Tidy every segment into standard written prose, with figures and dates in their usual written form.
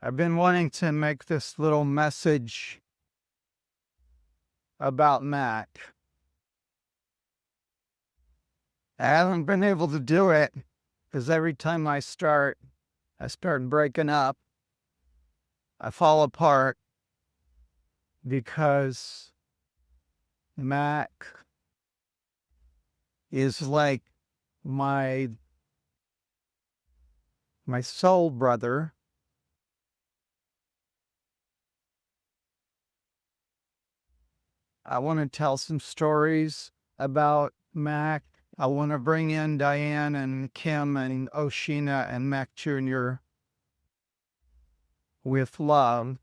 I've been wanting to make this little message about Mac. I haven't been able to do it because every time I start breaking up. I fall apart because Mac is like my soul brother. I want to tell some stories about Mac. I want to bring in Diane and Kim and Oshina and Mac Jr. with love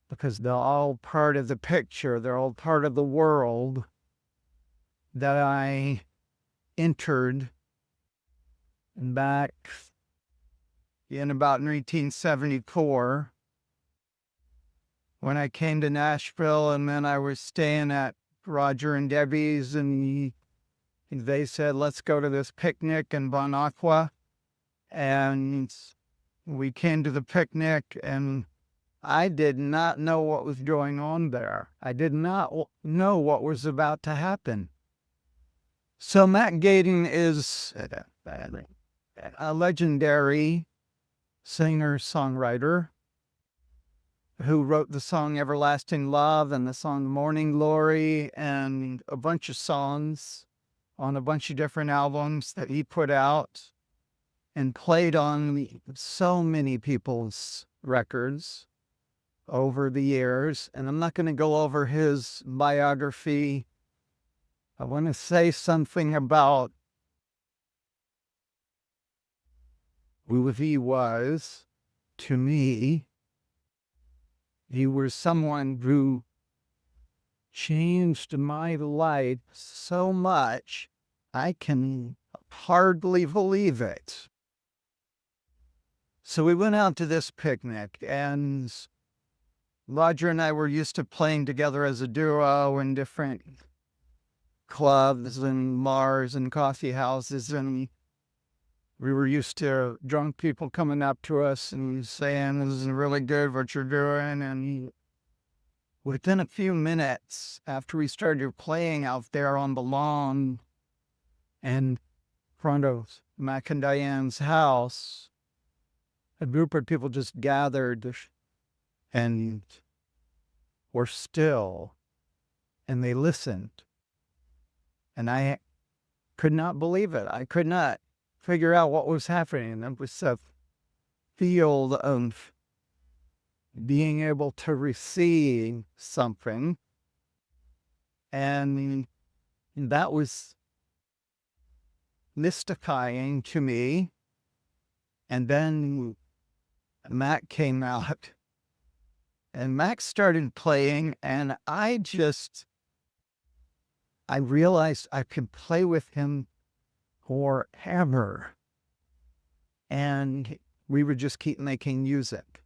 because they're all part of the picture. They're all part of the world that I entered back in about 1974 when I came to Nashville, and then I was staying at Roger and Debbie's, and they said, let's go to this picnic in Bon Aqua. And we came to the picnic, and I did not know what was going on there. I did not know what was about to happen. So Matt Gayden is a legendary singer-songwriter who wrote the song Everlasting Love and the song Morning Glory and a bunch of songs on a bunch of different albums that he put out and played on so many people's records over the years. And I'm not going to go over his biography. I want to say something about who he was to me. He was someone who changed my life so much, I can hardly believe it. So we went out to this picnic, and Roger and I were used to playing together as a duo in different clubs and bars and coffee houses, and we were used to drunk people coming up to us and saying, this is really good what you're doing. And within a few minutes after we started playing out there on the lawn in front of Mac and Diane's house, a group of people just gathered and were still, and they listened. And I could not believe it. I could not figure out what was happening. It was a field of being able to receive something. And that was mystifying to me. And then Mac came out, and Mac started playing, and I realized I could play with him forever. And we would just keep making music.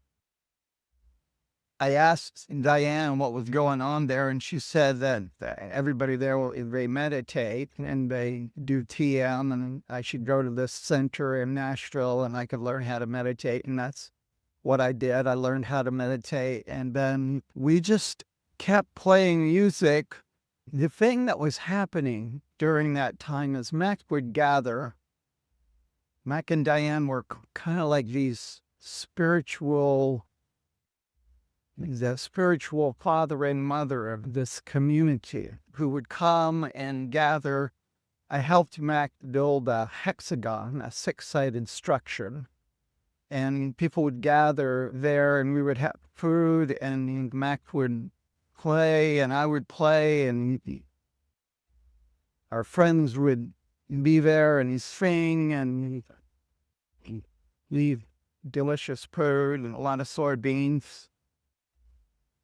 I asked Diane what was going on there, and she said that everybody there, they meditate and they do TM, and I should go to this center in Nashville and I could learn how to meditate. And that's what I did. I learned how to meditate, and then we just kept playing music. The thing that was happening during that time is Mac would gather. Mac and Diane were kind of like these spiritual father and mother of this community who would come and gather. I helped Mac build a hexagon, a 6-sided structure, and people would gather there, and we would have food, and Mac would play, and I would play, and our friends would be there, and he'd sing, and he'd leave delicious food and a lot of soybeans.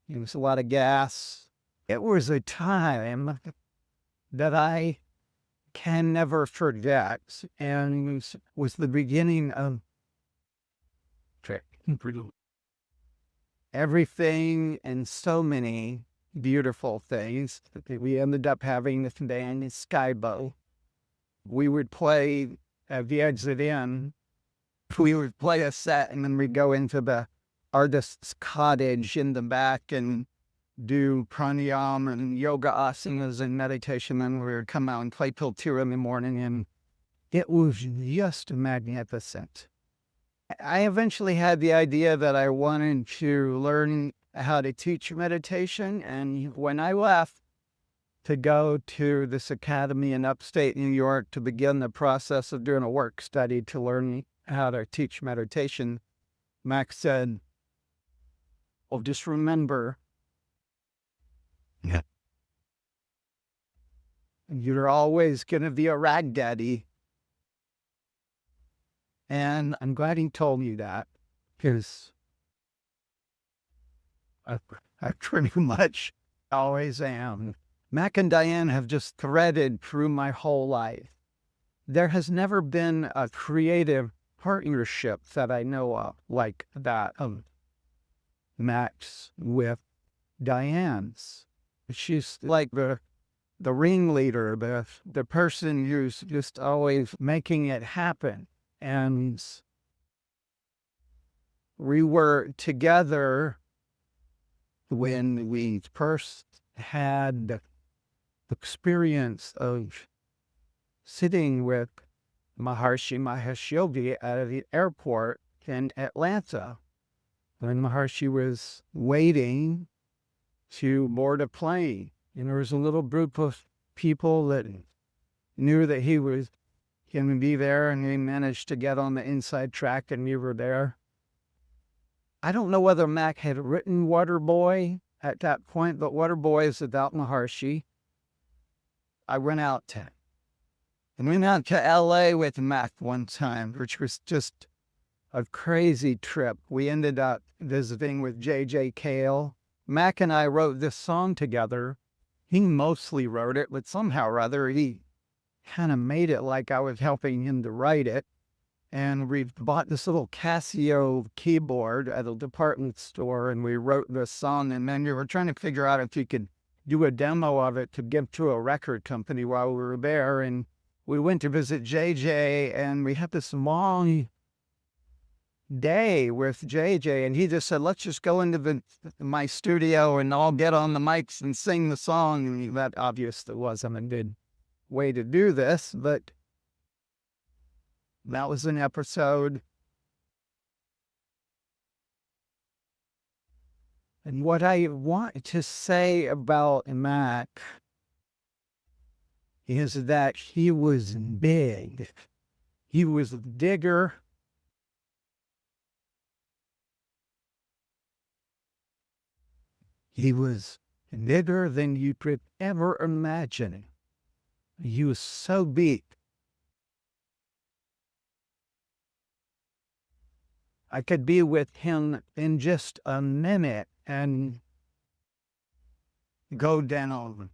It was a lot of gas. It was a time that I can never forget, and it was the beginning of everything and so many beautiful things. We ended up having this band, Skybow. We would play at the Exit Inn. We would play a set, and then we'd go into the artist's cottage in the back and do pranayama and yoga asanas and meditation. Then we would come out and play till 2 in the morning, and it was just magnificent. I eventually had the idea that I wanted to learn how to teach meditation, and when I left to go to this academy in upstate New York to begin the process of doing a work study to learn how to teach meditation, Max said, "Well, just remember, yeah, you're always going to be a Ragdaddy." And I'm glad he told me that, because I pretty much always am. Mac and Diane have just threaded through my whole life. There has never been a creative partnership that I know of like that of Mac's with Diane's. She's like the ringleader, the person who's just always making it happen. And we were together when we first had the experience of sitting with Maharishi Mahesh Yogi at the airport in Atlanta when Maharishi was waiting to board a plane. And there was a little group of people that knew that he was going to be there, and he managed to get on the inside track, and we were there. I don't know whether Mac had written Waterboy at that point, but Waterboy is about Maharishi. I went out to LA with Mac one time, which was just a crazy trip. We ended up visiting with J.J. Cale. Mac and I wrote this song together. He mostly wrote it, but somehow or other he kind of made it like I was helping him to write it. And we bought this little Casio keyboard at a department store, and we wrote this song. And then we were trying to figure out if we could do a demo of it to give to a record company while we were there. And we went to visit JJ, and we had this long day with JJ, and he just said, "Let's just go into my studio and I'll get on the mics and sing the song." And that obviously wasn't a good way to do this, but that was an episode. And what I want to say about Mac is that he was big. He was a digger. He was bigger than you could ever imagine. He was so big. I could be with him in just a minute and go down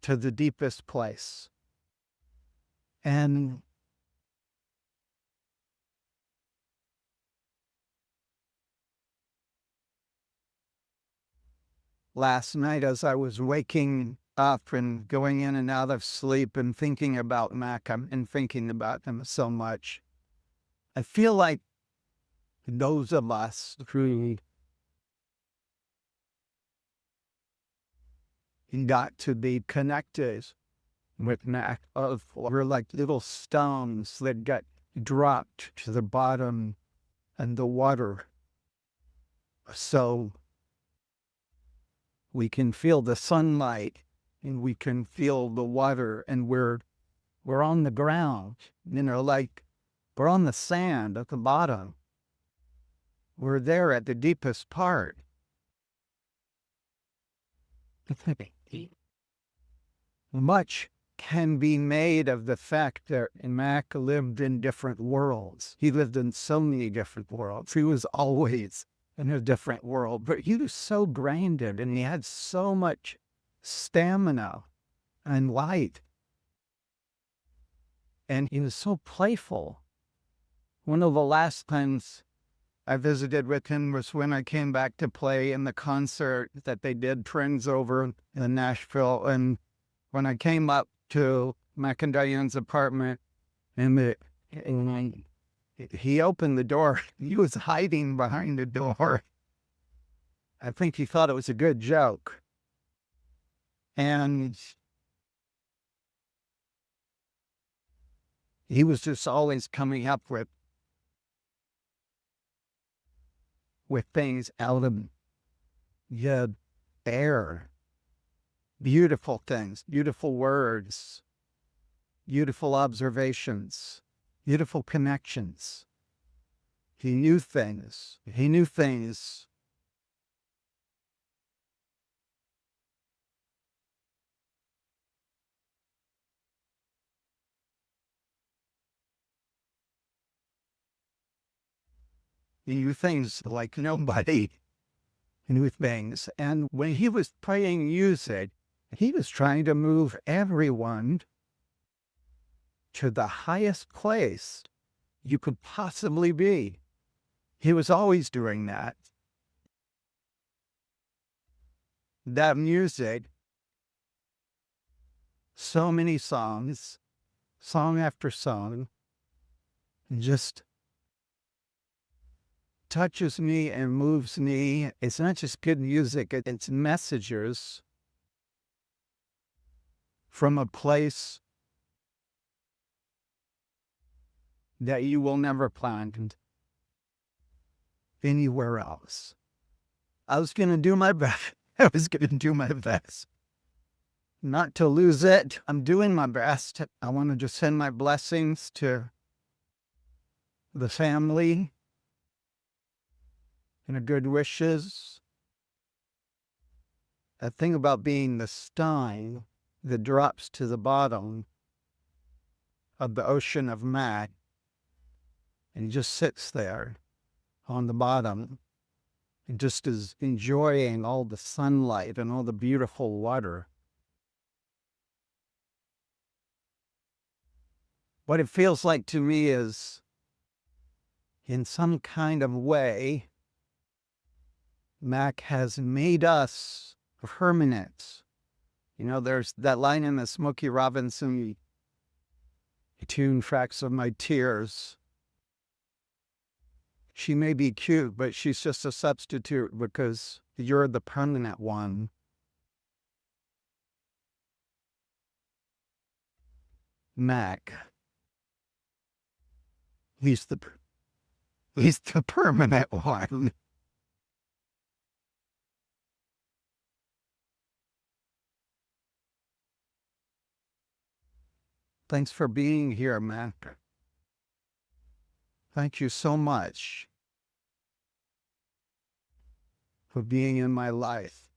to the deepest place. And last night, as I was waking up and going in and out of sleep and thinking about Mac and thinking about him so much, I feel like those of us who got to be connected with Mac, we're like little stones that got dropped to the bottom and the water. So we can feel the sunlight and we can feel the water, and we're on the ground, like we're on the sand at the bottom. We're there at the deepest part. Much can be made of the fact that Mac lived in different worlds. He lived in so many different worlds. He was always in a different world, but he was so grounded and he had so much stamina and light. And he was so playful. One of the last times I visited with him was when I came back to play in the concert that they did, Friends Over in Nashville. And when I came up to Mac and Diane's apartment, and He opened the door. He was hiding behind the door. I think he thought it was a good joke. And he was just always coming up with things out of the air. Beautiful things, beautiful words, beautiful observations, beautiful connections. He knew things. He knew things. He knew things like nobody knew things. And when he was playing music, he was trying to move everyone to the highest place you could possibly be. He was always doing that. That music, so many songs, song after song, just touches me and moves me. It's not just good music, it's messages from a place that you will never find anywhere else. I was going to do my best. I was going to do my best not to lose it. I'm doing my best. I want to just send my blessings to the family and good wishes. That thing about being the stein that drops to the bottom of the ocean of Mac and he just sits there on the bottom and just is enjoying all the sunlight and all the beautiful water. What it feels like to me is, in some kind of way, Mac has made us permanent. You know, there's that line in the Smokey Robinson tune, Tracks of My Tears. She may be cute, but she's just a substitute because you're the permanent one. Mac. He's the permanent one. Thanks for being here, Mac. Thank you so much for being in my life.